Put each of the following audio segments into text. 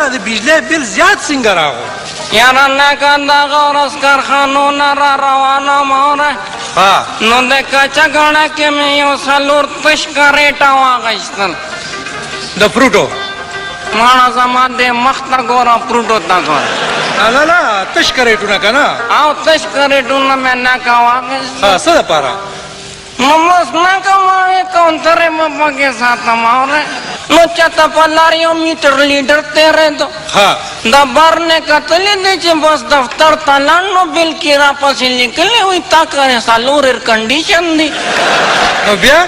د بجلی بل زیات څنګه راغو؟ یاره لکه دغه ورځ کارخانونه را روانه موره نو د کچه ګاڼه کې مې یو 4 تش کریټه واخیستل د فروټو. ماړه زما د مخ ته ګوره فروټو ته ګوره. نه نه تش کریټونه که نه؟ او تش کریټونه مې نکه واخیستل. څه دپاره؟ نو بس نکه ما کاونټرې مې پکې ساتم اوره نو چاته په لار یو میټر لیډر تېرېدو د بار نه کتلې دی چې بس دفتر ته لاړ نو بل کې راپسې لیکلې وي تا کړې 4 ایر کنډیشن دی. نو بیا؟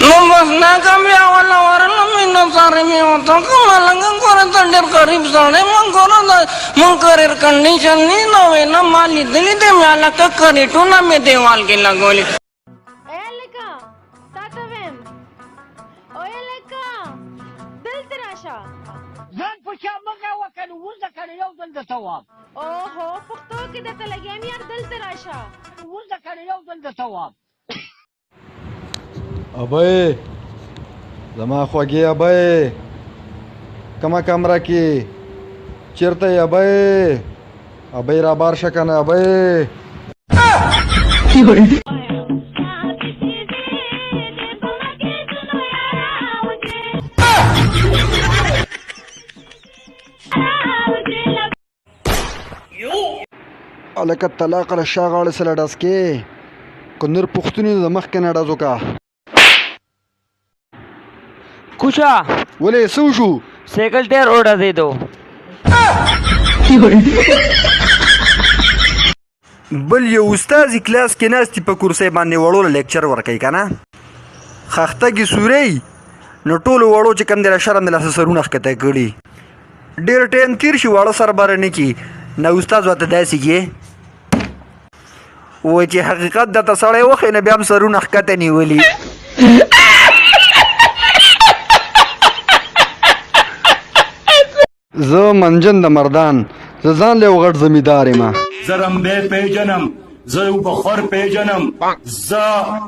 نو بس ناکه بیا وله ورله مې نڅارې مې ورته کومه لږه ګوره ته ډېر غریب سړی مونږ ګوره مونږ ایر کنډیشن نه نو وې نه ما لیدلي دی مې هلکه کریټونه مې دیوال کې لګولي. ځان په چا مه وکنه وزه کنه یو ځل درته وایم. اوهو پښتو کې درته لګیم یار دلته راشه وزه کنه یو ځل درته وایم. ابۍ زما خوږې ابۍ کومه کمره کې چېرته یې ابۍ رابار شه که نه ابۍ. لکه طلاق له شا غاړې سره ډز کې که نور پښتونې د مخکې نه ډز وکړه. کوچا ولې څه وشو؟ سایکل ټایر وډزېدو. بل یو استاد کلاس کې ناستې په کرسۍ باندې وړو له لیکچر ورکوي که نه خښتګې سورۍ نو ټولو وړو چې کوم دی له شرم د لاسه سرونه ښکته کړي ډېر ټایم تېر شي واړه سر باره نه کي نه استاد ورته داسې کې وایي چې حقیقت درته سړی وښی نه بیا هم سرونه ښکته نیولي. زه منجن د مردان زه ځان له یو غټ زمیندار یم. زه رمبې پیژنم، زه بخور پیژنم، زه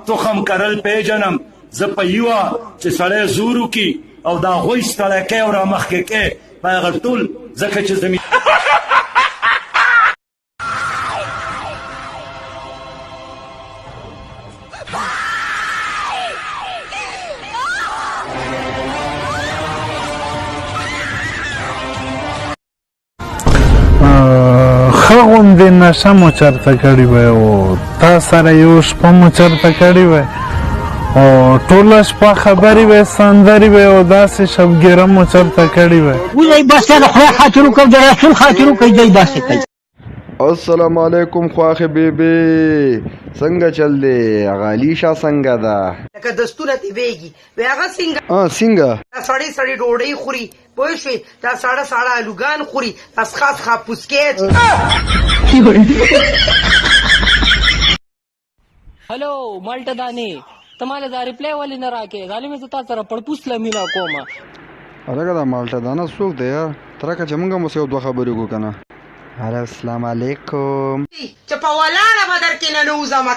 تخم کرل پیژنم، زه په یوه چې سړی زور وکړي او د هغوی ستړی کوي او رامخکې کوي په هغه ټول ځکه چې زمین ښه غوندې نشه مو چېرته کړې وی او تا سره یو شپه مو چېرته کړې وی او ټوله شپه خبرې وی سندرې وی او داسې شبګیره مو چېرته کړې وی. وځئ بس د خدای خاطر وکړئ د رسول خاطر وکړئ دی داسې کوي. السلام علیکم خواخې بیبي څنګه چل دی غالي شاه څنګه ده لکه دستونه تیبېږي وی هغه څنګه څنګه دا سړی سړی ډوډۍ خوري پوه شوې دا ساړه ساړه الوګان خوري دا څښا څښا پوسکېټ. هلو مالټه دانې ته ماله دا ریپلی ولې نه راکې ظالمې زه تا سره پړپوس له مینا کومه. هلکه دا مالټه دانه څوک دی یار ترکه چې موږ هم اوس یو دوه خبرې وکړو که نه. هلو السلام علیکم چې په ولاړه به درکې نه نوځم.